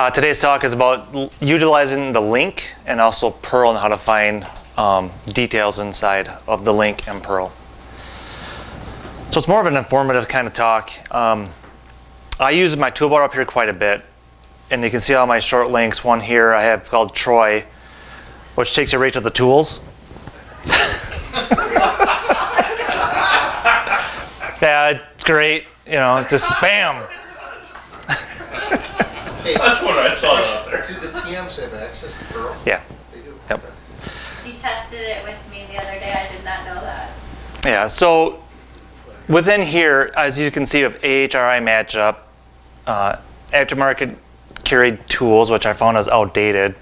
Today's talk is about utilizing the link and also Perl and how to find details inside of the link and Perl. So it's more of an informative kind of talk. I use my toolbar up here quite a bit, and you can see all my short links. One here I have called Troy, which takes you right to the tools. Yeah, it's great. You know, just bam. That's what I saw out there. Do the TMs have access to Perl? Yeah. They do? Yep. You tested it with me the other day. I did not know that. Yeah, so within here, as you can see, of AHRI matchup, aftermarket carried tools, which I found is outdated,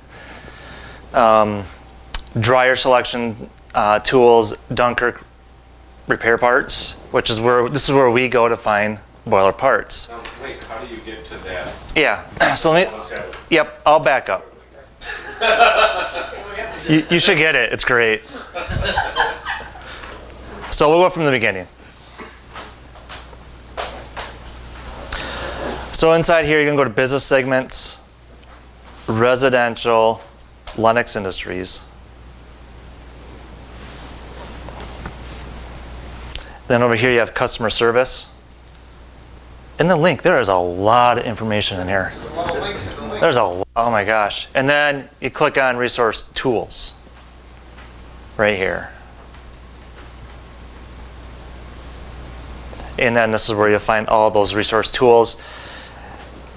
dryer selection tools, Dunkirk repair parts, which is this is where we go to find boiler parts. Wait, how do you get to that? Yeah, so let me, yep, I'll back up. You should get it, it's great. So we'll go from the beginning. So inside here, you're gonna go to business segments, residential, Lennox Industries. Then over here, you have customer service. In the link, there is a lot of information in here. There's a lot of links in the link. There's oh my gosh. And then you click on resource tools right here. And then this is where you'll find all those resource tools.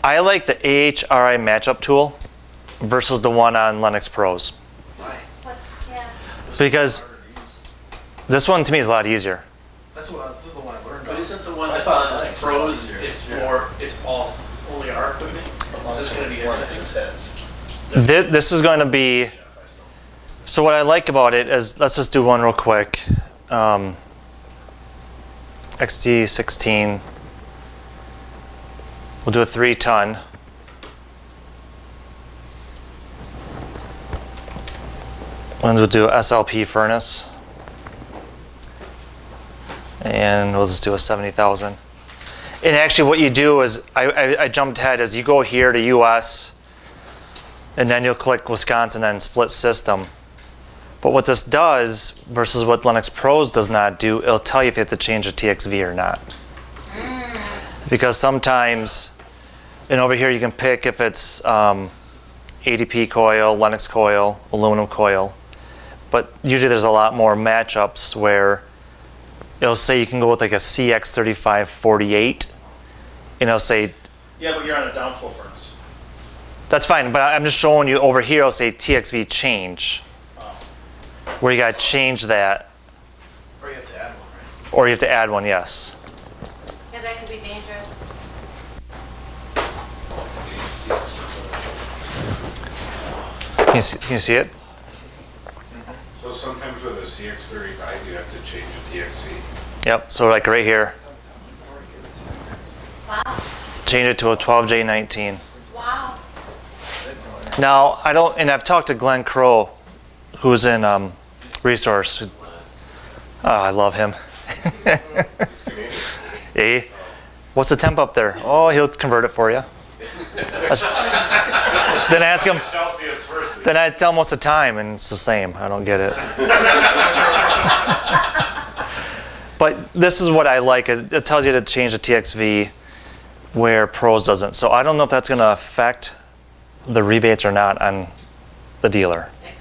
I like the AHRI matchup tool versus the one on Lennox Pros. Yeah. Because this one to me is a lot easier. This is the one I learned But on. isn't the one I that's thought on Lennox Pros, was easier. it's Yeah. more, it's all, only our equipment? Is this gonna be Lennox everything? has. This is going to be, so what I like about it is, let's just do one real quick. XT16, we'll do a 3-ton. And we'll do SLP furnace. And we'll just do a 70,000. And actually what you do is, I jumped ahead, is you go here to US, and then you'll click Wisconsin and split system. But what this does, versus what Lennox Pros does not do, it'll tell you if you have to change the TXV or not. Because sometimes, and over here you can pick if it's ADP coil, Lennox coil, aluminum coil. But usually there's a lot more matchups where it'll say you can go with like a CX3548, and it'll say, Yeah, but you're on a downflow furnace. that's fine, but I'm just showing you over here, it'll say TXV change, where you gotta change that, Or you have to add one, right? or you have to add one, yes. Yeah, that could be dangerous. Can you see it? So sometimes with a CX35, you have to change the TXV. Yep, so like right here, Wow. change it to a 12J19. Wow. Now, and I've talked to Glenn Crow, who's in Resource. Oh, I love him. Eh? What's the temp up there? Oh, he'll convert it for you. Then ask him. Celsius first. Then I tell him what's the time, and it's the same. I don't get it. But this is what I like. It tells you to change the TXV where Pros doesn't. So I don't know if that's going to affect the rebates or not on the dealer. It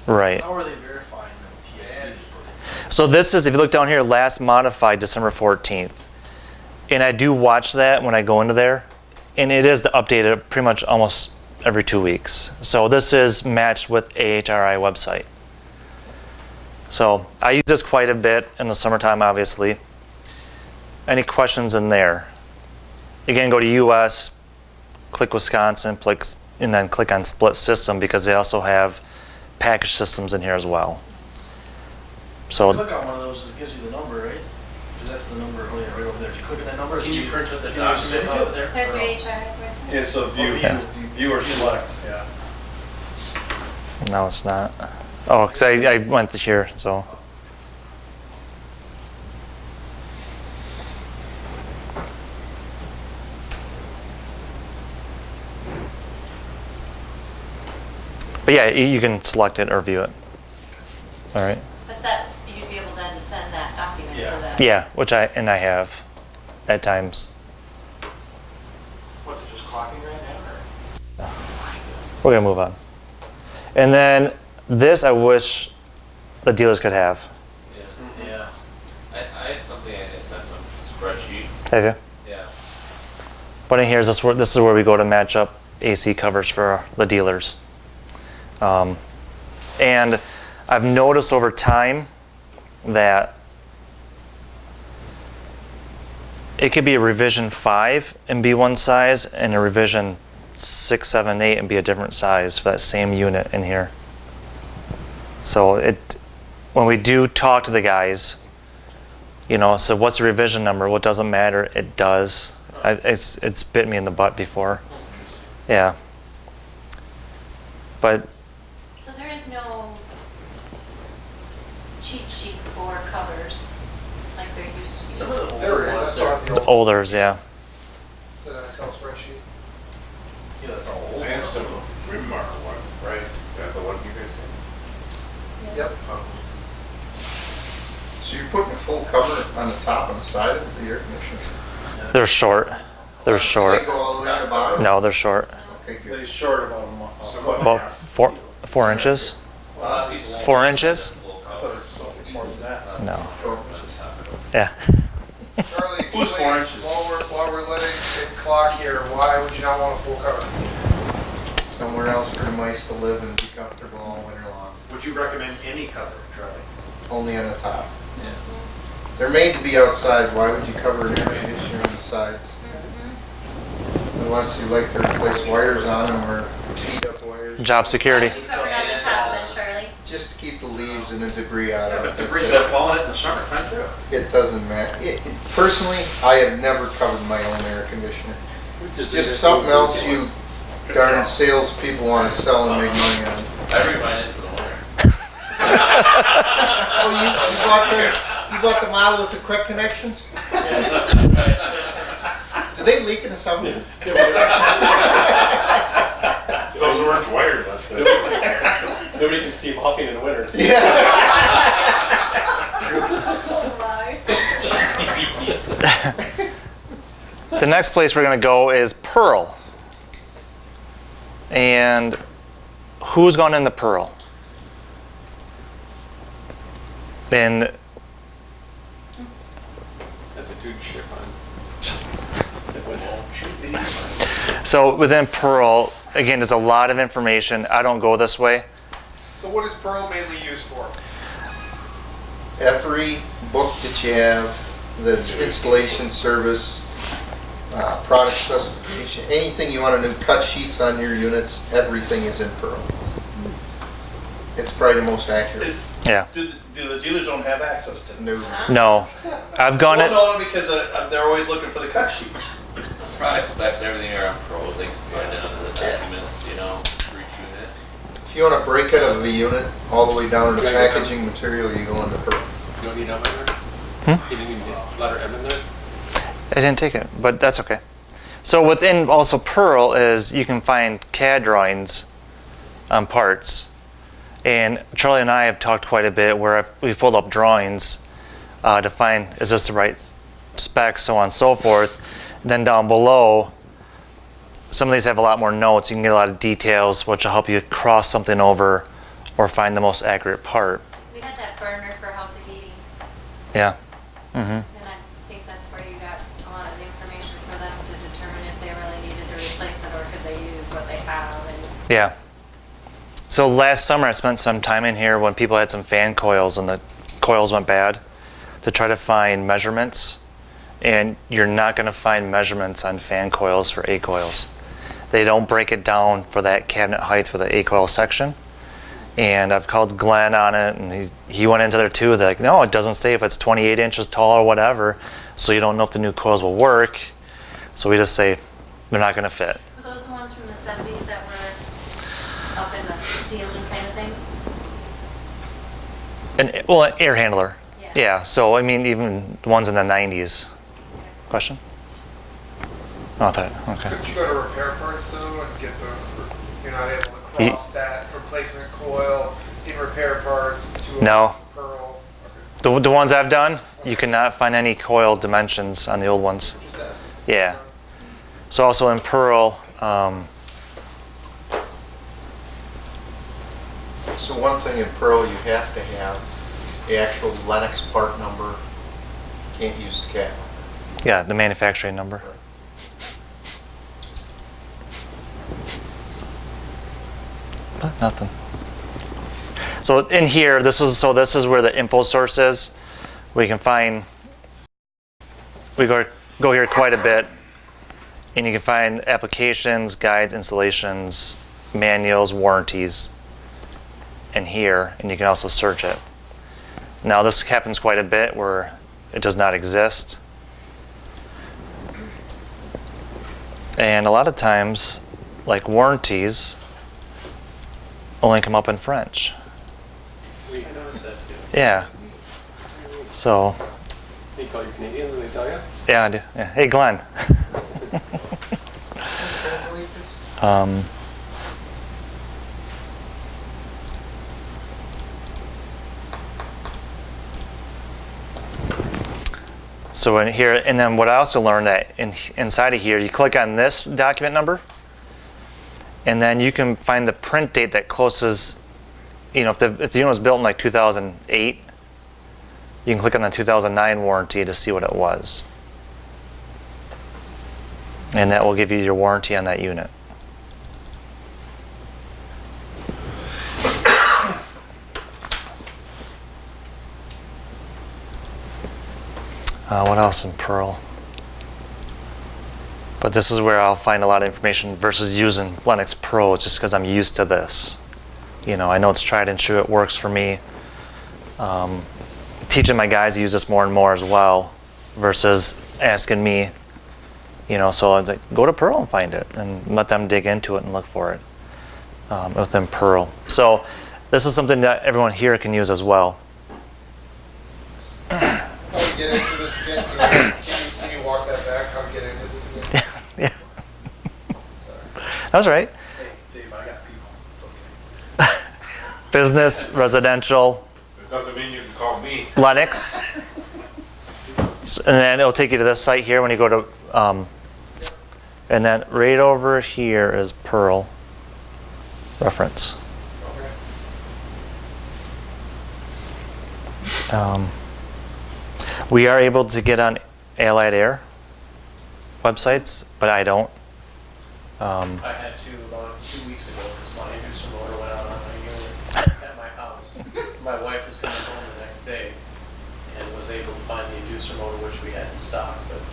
could. Right. How are they verifying the TXV? So this is, if you look down here, last modified December 14th. And I do watch that when I go into there. And it is updated pretty much almost every 2 weeks. So this is matched with AHRI website. So I use this quite a bit in the summertime, obviously. Any questions in there? Again, go to US, click Wisconsin, and then click on split system, because they also have package systems in here as well. So Click on one of those, it gives you the number, right? Because that's the number, oh yeah, right over there. If you click on that number, Can you print out the can you document certificate? out there? There's Or your no? HR right there. Yeah, so view, Yeah. view or select. Yeah. no, it's not. Oh, because I went to here, so. But yeah, you can select it or view it. All right. But that, you'd be able then to send that document to Yeah. the. Yeah, which I have at times. What's it, just clocking right now, or? We're gonna move on. And then this, I wish the dealers could have. Yeah. Yeah. I had something I sent on a spreadsheet. Have you? Yeah. But in here is this is where we go to match up AC covers for the dealers. And I've noticed over time that it could be a revision 5 and be one size, and a revision 6, 7, 8 and be a different size for that same unit in here. So when we do talk to the guys, so what's the revision number? Well, it doesn't matter. It does. It's bit me in the butt before. Yeah. But So there is no cheat sheet for covers like there used to be. Some of the There older is, I ones, saw they're, it the the old, olders, yeah. it's an Excel spreadsheet. Yeah, that's all old I have some stuff. Rimar one, Right. is that the one you guys have? Yep. So you're putting a full cover on the top and the side of the air conditioner? They're short. They're They short. go all the way to the bottom? No, they're short. Okay, They're good. short about a Some foot. of them About have. 4 inches. Well, these 4 inches? full I thought color. it was so much more than that. No. Oh. Yeah. Charlie, Who's 4 explain, inches? while we're letting it clock here, why would you not want a full cover? Somewhere else for the mice to live and be comfortable all winter long. Would you recommend any cover, Charlie? Only on the top. Yeah. They're made to be outside. Why would you cover an air conditioner on the sides? Unless you like to replace wires on them or heat up wires. Job security. You covered on the top then, Charlie. Just to keep the leaves and the debris out Yeah, of it. but that's debris it. that fall in it in the summertime too. It doesn't matter. Personally, I have never covered my own air conditioner. It's just something else you darn salespeople want to sell and make money on. I bring mine in for the winter. Oh, you bought the model with the quick connections? Do they leak in the summer? Those weren't wired, that's it. nobody can see them huffing in the winter. The next place we're going to go is Pearl. And who's gone into Pearl? And That's a dude ship on. so within Pearl, again, there's a lot of information. I don't go this way. So what is Pearl mainly used for? Every book that you have, that's installation service, product specification, anything you want to do, cut sheets on your units, everything is in Pearl. It's probably the most accurate. Yeah. Do the dealers don't have access to them? No. No. I've gone it. Well, no, because they're always looking for the cut sheets. Product specs, everything are on pros, they can find it under the documents, for each unit. If you want to break it of the unit, all the way down to the packaging material, you go into Pearl. You don't need them in there? You didn't even get letter M in there? I didn't take it, but that's okay. So within also Pearl is you can find CAD drawings on parts. And Charlie and I have talked quite a bit where we've pulled up drawings to find, is this the right spec, so on and so forth. Then down below, some of these have a lot more notes. You can get a lot of details, which will help you cross something over or find the most accurate part. We had that burner for House of Heating, Yeah. and I think that's where you got a lot of the information for them to determine if they really needed to replace it or could they use what they have. And Yeah. So last summer I spent some time in here when people had some fan coils and the coils went bad to try to find measurements. And you're not going to find measurements on fan coils for A coils. They don't break it down for that cabinet height for the A coil section. And I've called Glenn on it, and he went into there too. They're like, no, it doesn't say if it's 28 inches tall or whatever, so you don't know if the new coils will work. So we just say they're not going to fit. were those the ones from the 70s that were up in the ceiling kind of thing? And well, an air handler. Yeah. Yeah. So I mean, even the ones in the 90s. Question? Oh, that okay. Couldn't you go to repair parts though and get you're not able to You- cost that replacement coil in repair parts to No. a Pearl? Okay, The ones I've done, you cannot find any coil dimensions on the old ones. just asking. Yeah. So also in Pearl, So one thing in Pearl, you have to have the actual Lennox part number. Can't use the cat. yeah, the manufacturing number. But nothing. So in here, this is where the info source is. We can find, we go here quite a bit, and you can find applications, guides, installations, manuals, warranties in here, and you can also search it. Now this happens quite a bit where it does not exist. And a lot of times, like warranties, only come up in French. I noticed that too. Yeah. So, You call your Canadians and they tell you? yeah, I do. Yeah. Hey, Glenn. Translate this? So in here, and then what I also learned that inside of here, you click on this document number, and then you can find the print date that closest, you know, if the unit was built in like 2008, you can click on the 2009 warranty to see what it was. And that will give you your warranty on that unit. What else in Pearl? But this is where I'll find a lot of information versus using Lennox Pro just because I'm used to this. You know, I know it's tried and true, it works for me. Teaching my guys to use this more and more as well versus asking me, you know, so I was like, go to Pearl and find it and let them dig into it and look for it within Pearl. So this is something that everyone here can use as well. How to get into this again? Can you walk that back? How to get into this again? Yeah, Sorry. that's right. Hey, Dave, I got people. It's okay. Business, residential, It doesn't mean you can call me. Lennox. And then it'll take you to this site here when you go to, and then right over here is Pearl reference. Okay. We are able to get on Allied Air websites, but I don't. I had to about 2 weeks ago because my inducer motor went out on my unit at my house. My wife was coming home the next day and was able to find the inducer motor, which we had in stock. But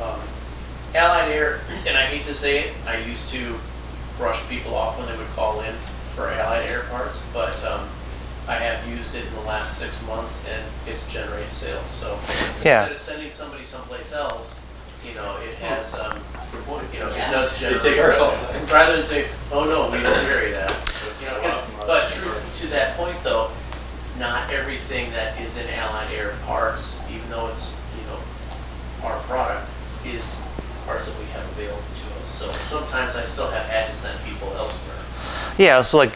Allied Air, and I hate to say it, I used to brush people off when they would call in for Allied Air parts, but I have used it in the last 6 months and it's generated sales. So Yeah. instead of sending somebody someplace else, you know, it has, you know, it does generate. take our salt. revenue. Rather than say, oh no, we don't carry that. You know, 'cause- but true to that point though, not everything that is in Allied Air parts, even though it's, you know, our product, is parts that we have available to us. So sometimes I still have had to send people elsewhere. Yeah, so like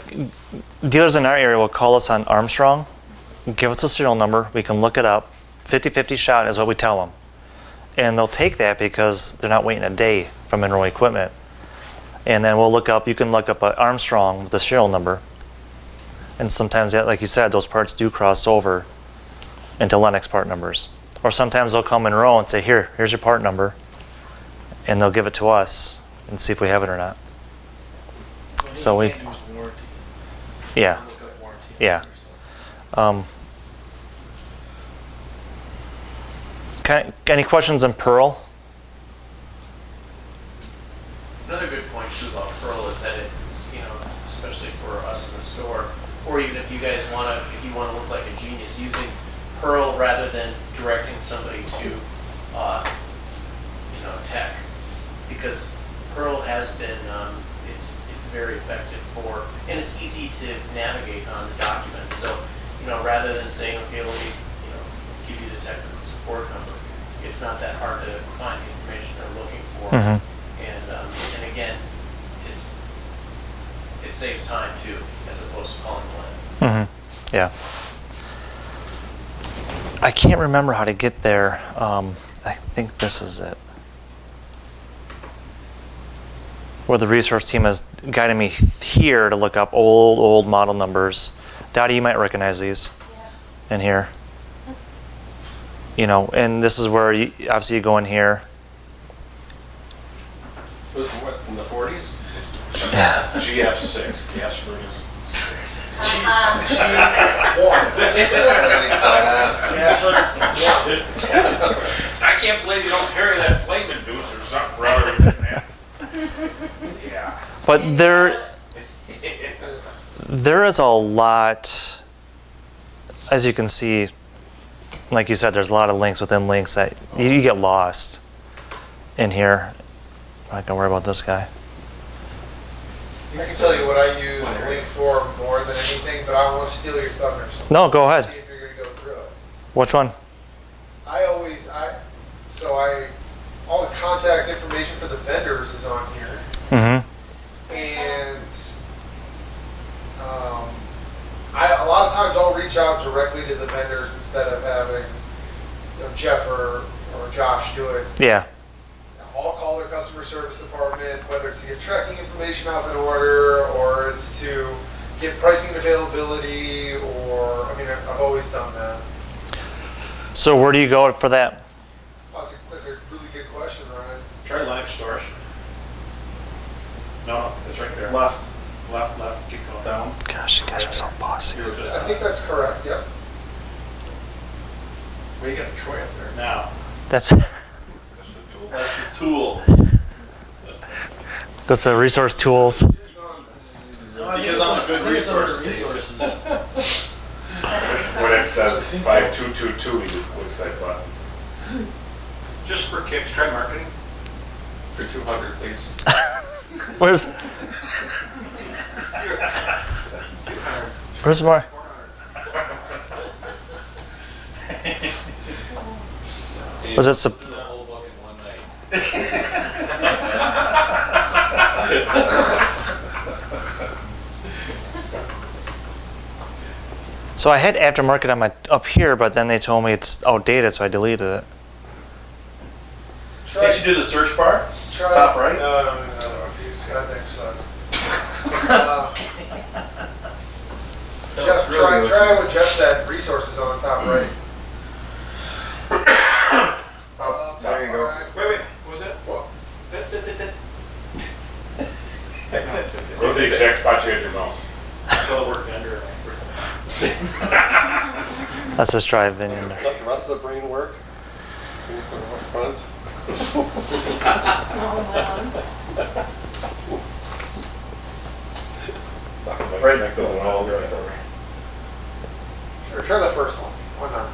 dealers in our area will call us on Armstrong, give us a serial number, we can look it up. 50-50 shot is what we tell them. And they'll take that because they're not waiting a day from Mineral Equipment. And then we'll look up, you can look up Armstrong with the serial number. And sometimes, like you said, those parts do cross over into Lennox part numbers. Or sometimes they'll come in row and say, here's your part number. And they'll give it to us and see if we have it or not. So we- You can't use warranty. Yeah. Look up warranty. Yeah. Any questions on Pearl? Another good point too about Pearl is that it, you know, especially for us in the store, or even if you guys wanna, if you wanna look like a genius, using Pearl rather than directing somebody to, you know, tech. Because Pearl has been, it's very effective for, and it's easy to navigate on the documents. So, you know, rather than saying, okay, let me, you know, give you the technical support number, it's not that hard to find the information they're looking for. Mhm. And again, it's it saves time too, as opposed to calling Glenn. Mm-hmm. Yeah. I can't remember how to get there. I think this is it. Where the resource team has guided me here to look up old model numbers. Dottie, you might recognize these in here. You know, and this is where you, obviously you go in here. Was it what, from the 40s? GF6, gas furnace. I can't believe you don't carry that flame inducer or something rather than that. Yeah. But there is a lot, as you can see, like you said, there's a lot of links within links that you get lost in here. I'm not gonna worry about this guy. I can tell you what I use the link for more than anything, but I don't want to steal your thunder. So No, go ahead. see if you're going to go through it. Which one? All the contact information for the vendors is on here, Mm-hmm. and a lot of times I'll reach out directly to the vendors instead of having Jeff or Josh do it. Yeah. I'll call their customer service department, whether it's to get tracking information off an order, or it's to get pricing and availability, or, I mean, I've always done that. So where do you go for that? That's a really good question, Ryan. Try Lennox Stores. No, it's right there. Left. Left, keep going down. Gosh, you guys are so bossy. You're just, I think that's correct, yep. We got a Troy up there. now. That's That's the tool. That's the tool. that's the resource tools. Just on this. Because I'm a good resources. When it says 5222, he just clicks that button. Just for kicks, try marketing. For 200, please. Where's more? Was it sup- The whole book in one night. So I had aftermarket on my up here, but then they told me it's outdated, so I deleted it. Can't you do the search bar? Try, Top right? No. That thing sucks. Jeff, try what Jeff said, resources on the top right. There you go. Wait, what was it? Well, Go to the exact spot you had your mouse. Still working under. Let's just try Vinion. Let the rest of the brain work. Bring it to the front. Right next to the wall. sure, try the first one. Why not?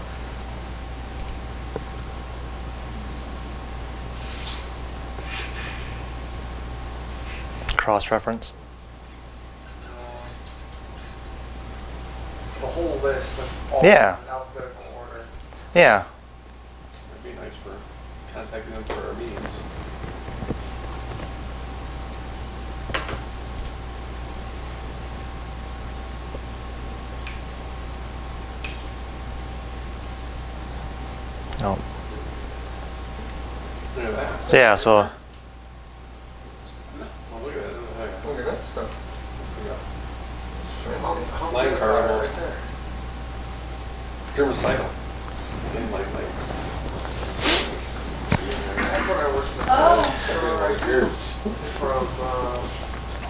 Cross-reference. The whole list of all Yeah. in alphabetical order. Yeah. It'd be nice for contacting them for our meetings. No. Look at that. So yeah. So Oh, look at that. Look at that stuff. How Line big a card fire almost. right there? Pure recycle. In light lights. Back when I worked in the Oh. store right here from,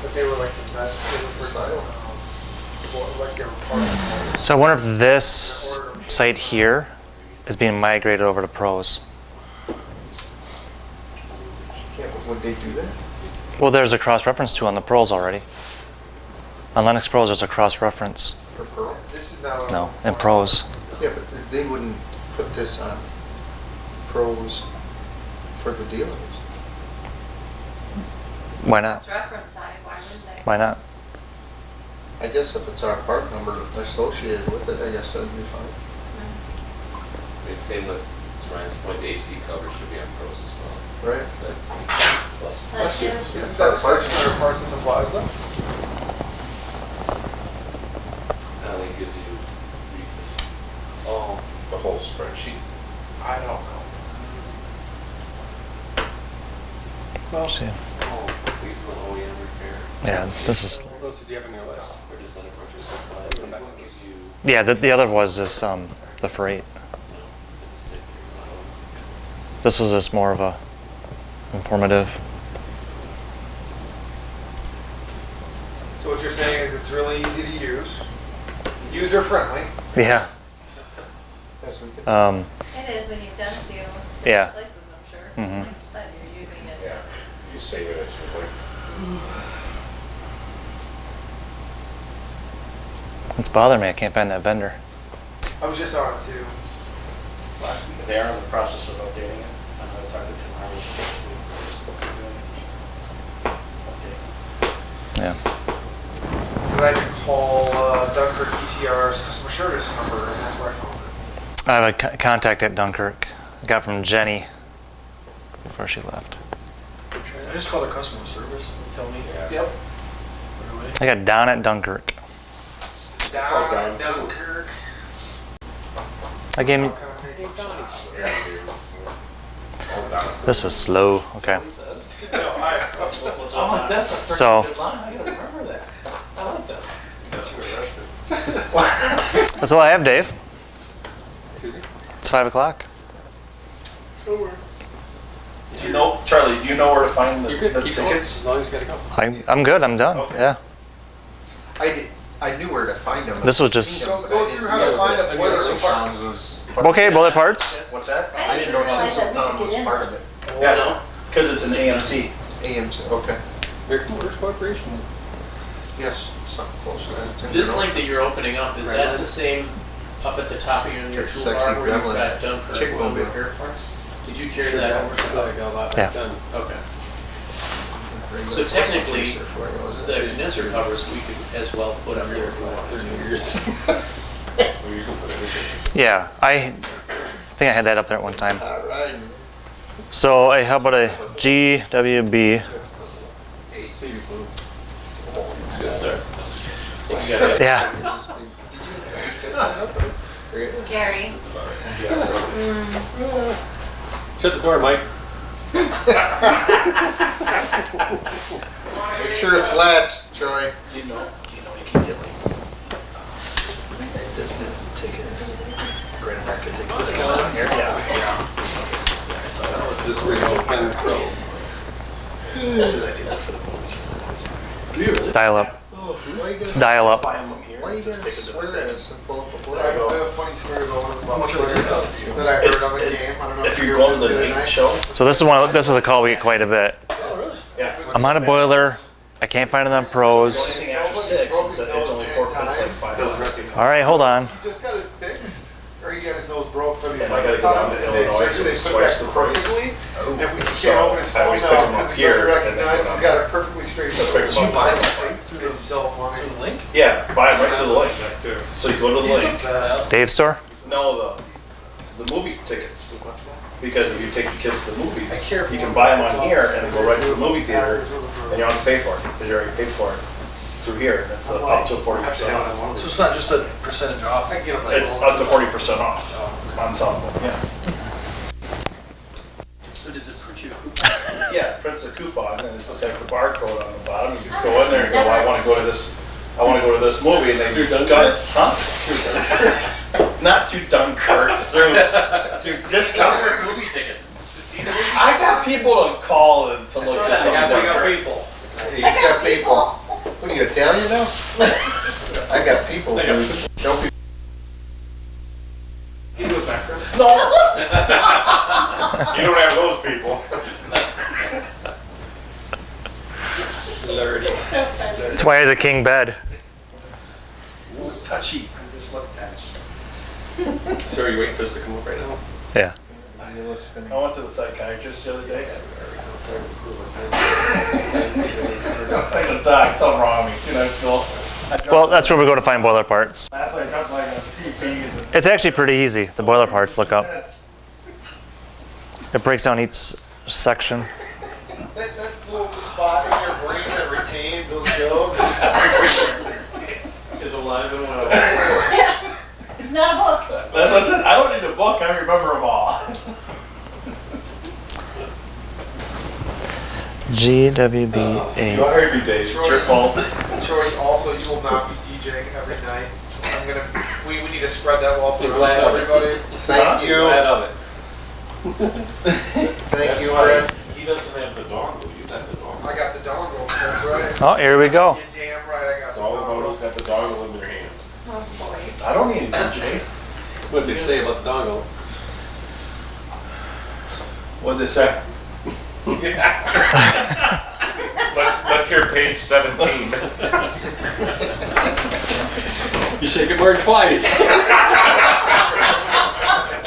but they were like the best, they were like they were part of the So I wonder if this site here is being migrated over to Pros. Yeah, but would they do that? Well, there's a cross-reference tool on the Pros already. On Linux Pros, there's a cross-reference. For Pearl? This is now. No, in Pros. Yeah, but they wouldn't put this on Pros for the dealers. Why not? Cross-reference side, why wouldn't they? Why not? I guess if it's our part number associated with it, I guess that'd be fine. It's same with, to Ryan's point, the AC cover should be on pros as well. Right. That's good. Bless you. Isn't that a section under parts and supplies though? Well, See. Oh, we put OEM repair. Yeah, this is. what else did you have on your list? Or just let it purchase it. Come back. What gives you, Yeah, the other was this the freight. just take your model. This was just more of a informative. So what you're saying is it's really easy to use, user friendly. Yeah. As we get- It is when you've done a few Yeah. places, I'm sure. Mhm. Like you said, you're using it. Yeah, you save it as you like. It's bothering me. I can't find that vendor. I was just on it too last week. They are in the process of updating it. I talked to Tim Harris this week. Yeah. Because I had to call Dunkirk ECR's customer service number, and that's where I found it. I have a contact at Dunkirk. I got from Jenny before she left. I just call their customer service and tell me. Yep. Right away. I got Don at Dunkirk. Call Don, too. Dunkirk. I gave me. How can I make it? This is slow. Okay. Oh, that's a pretty So- good line. I gotta remember that. I like that. That's all I have, Dave. Excuse me? It's 5 o'clock. Do you know, Charlie, do you know where to find the You're good. the Keep going, tickets? as long as you gotta go. I'm good. I'm done. Okay. Yeah. I knew where to find them. This was just- So go through how to find a boiler Tinseltown parts. was- Okay, bullet parts. What's that? I I didn't didn't even know realize that we Tinseltown could was get in part of this. it. Yeah, because it's an AMC. AMC, okay. American Motors Corporation. Yes, something close to that. This link that you're opening up, is that the same up at the top of your It's toolbar sexy where you've gremlin. got Dunkirk Chick oil mobile. repair parts? Did you carry that over I to got a lot Yeah. done. Okay. So technically, the condenser covers, we could as well put up there if we wanted 30 to. years. Well, you can put everything. Yeah. I think I had that up there at one time. All right. So how about a GWB? It's baby blue. It's a good start. Yeah. Scary. Shut the door, Mike. Make sure it's latched, Troy. You know, you can get like distant tickets. Great American ticket discount on here. Yeah. I saw that was This is where you open Pro. because I do that for the movies. Do you really? Dial up. Why you It's gotta, dial up. Buy them here. why you just gotta take it to swear the at us and pull up a I book? have a funny story about one of the How much are the discounts? that I heard It's- on the it- game. I don't know If you you heard go to this the the other link night. show. So this is a call we get quite a bit. Yeah. I'm on a boiler. I can't find it on pros. Anything after 6, it's only 4, it's like $5. All right, hold on. He just got it fixed, or he got his nose broke for the And I gotta go down to and they Illinois, searched so it, they it's put it twice back the price. perfectly. And we So, can't open his I phone always now pick 'em up because it here, doesn't and then recognize go him. He's down got it perfectly straight. So pick 'em up. buy them straight through the cell phone. Through the link? Yeah, buy it right to the link. So you go to the He's link. the best. Dave store? No, the movie tickets. Because if you take the kids to the movies, I care you more can buy them about on here and then go right to the movie theater, Packers or the and you don't have to pay for it, because you already paid for it through here. That's up to 40% off. So it's not just a percentage off? I get him like It's up to 40% off on some of them, yeah. So does it put you a coupon? Yeah, it prints a coupon, and it's just like the barcode on the bottom, you just go in there and go, I wanna go to this movie, and they got it, huh? Not through Dunkirk, through discount. Movie tickets to see the I got people to call and to look at something. people. You got people. What are you, Italian now? I got people, dude. Don't be. No, You don't have those people. Lordy. So funny. That's why it's a king bed. touchy, just look touch. So are you waiting for us to come up right now? Yeah. I went to the psychiatrist the other day. I'm gonna die, something wrong with me, 2 nights ago. Well, that's where we go to find boiler parts. That's why I dropped like a TP. It's actually pretty easy. The boiler parts, look up. It breaks down each section. That little spot in your brain that retains those jokes. Is alive and well. It's not a book. That's what I said, I don't need a book, I remember them all. GWBA. Go every day, it's your fault. Troy, also, you will not be DJing every night. We need to spread that wealth Be around glad of it. everybody. Thank you. Glad of it. Thank you, Brett. He doesn't have the dongle, you got the dongle. I got the dongle, that's right. Oh, here we go. You're damn right, I got It's the all about dongle. who's got the dongle in their hand. Oh, boy. I don't need a DJ. What'd they say about the dongle? What'd they say? Let's hear page 17. You shake it more than twice.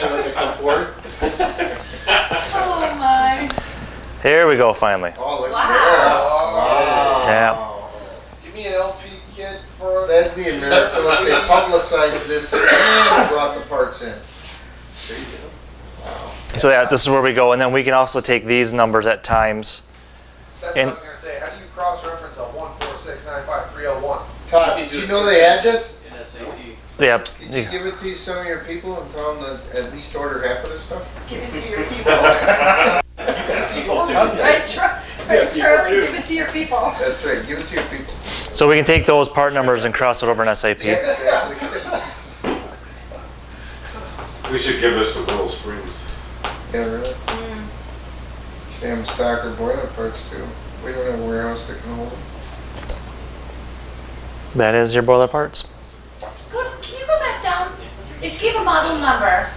And let it come forward. Oh, my. Here we go, finally. Oh, look Wow. there. Yeah. Give me an LP kit for That'd be a miracle if they publicized this and brought the parts in. So yeah, this is where we go, and then we can also take these numbers at times. That's And- what I was gonna say. How do you cross-reference a 14695 Todd, did you know they had this? In SAP. Yep. Did you give it to some of your people and tell them to at least order half of this stuff? Give it to your people. People too. Right, Charlie, give it to your people. That's right, give it to your people. So we can take those part numbers and cross it over in SAP. Exactly. We should give this to Willow Springs. Yeah, really? Should have them stock our boiler parts too. We don't have a warehouse that can hold them. That is your boiler parts. Can you go back down? If you gave a model number,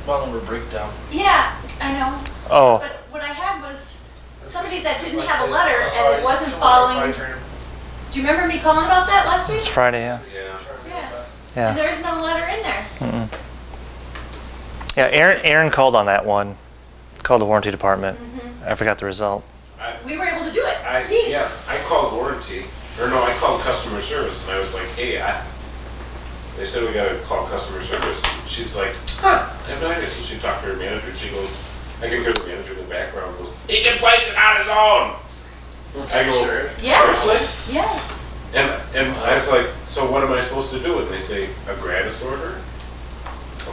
Model number breakdown. yeah, I know. Oh, But what I had was somebody that didn't have a letter and it wasn't following. Do you remember me calling about that last week? it's Friday, yeah. Yeah. Yeah. And Yeah. there's no letter in there. Yeah, Aaron called on that one. Called the warranty department. I forgot the result. We were able to do it. I called warranty, or no, I called customer service, and I was like, hey, they said we gotta call customer service. She's like, I have no idea. So she talked to her manager, and she goes, I can hear the manager in the background goes, he can place it on his own. I go, Yes. Yes. and I was like, so what am I supposed to do? And they say, a gratis order?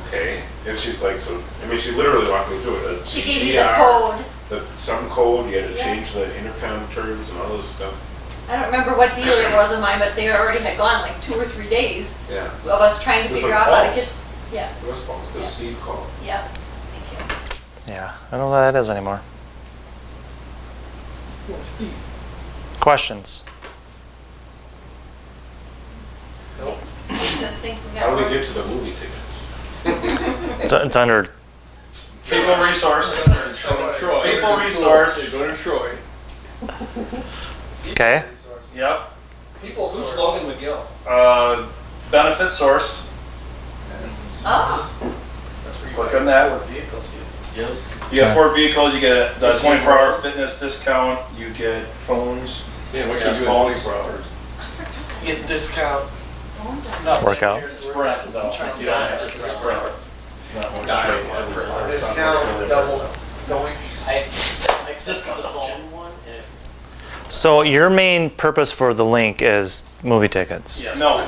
Okay. And she's like, so, I mean, she literally walked me through it. She gave you the GR, code. Some code, you had to Yeah. change the intercom terms and all this stuff. I don't remember what dealer it was of mine, but they already had gone like 2 or 3 days Yeah. of us trying to It was figure like out how to Pulse. get. Yeah. It was false, because Yeah. Steve called. Yeah. Thank you. Yeah, I don't know what that is anymore. Questions? Just think we got How do we more. get to the movie tickets? It's under. People resource. Troy. People resource. Go to Troy. Okay. Yep. People Who's source. Logan McGill? Benefit source. Oh. That's where you Click buy on that. Ford vehicles. Yep. You get 4 vehicles, you get the 24-hour fitness discount, you get Phones. Yeah, what Yeah, can you do in phones. 24 hours? You get discount. Phones are- No, Workout. Sprint though. Trying to You don't have get to Sprint. It's not one Dial. straight. Discount, double, doink. discount The option. phone one, and So your main purpose for the link is movie tickets. yes. No,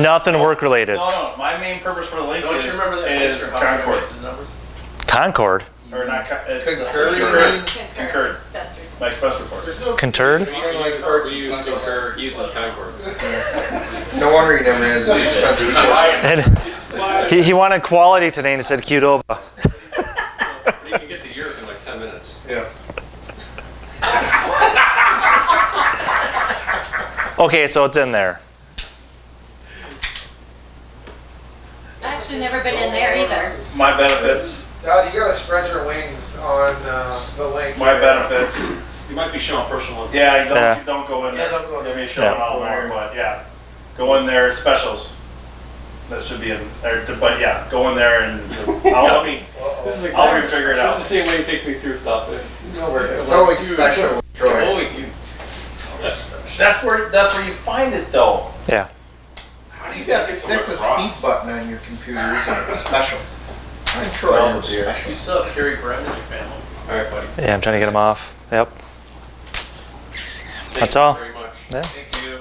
Nothing work related. no, my main purpose for the link Don't you remember that is picture? How can I Concord. get the numbers? Concord. Or not, it's the Concur, you Concur. mean? Concurred. That's right. My expense report. There's no. Conturd? Kinda like We Arts use and Concur, uses Concord. No wonder he never has his expenses. And he wanted quality today and he said Qdoba. You can get the Europe in like 10 minutes. Yeah. Okay, so it's in there. I actually never been in there either. My benefits, Todd, you gotta spread your wings on the link. my benefits. You might be showing personal. Yeah, Yeah. don't go in there. Yeah, don't go in there. Maybe showing Yeah. all more, but yeah. Go in there, specials. That should be in there, but yeah, go in there and let me, Uh-oh. This is I'll exactly, refigure it this out. is the same way he takes me through stuff. It's always special with Troy. Oh, you, That's where you find it though. Yeah. How do you get to That's a lacrosse? speed button on your computer, isn't it? Special. Nice Troy over there. you still have Carrie Brett as your family. All right, buddy. Yeah, I'm trying to get him off. Yep. Thank That's you all. very much. Yeah. Thank you.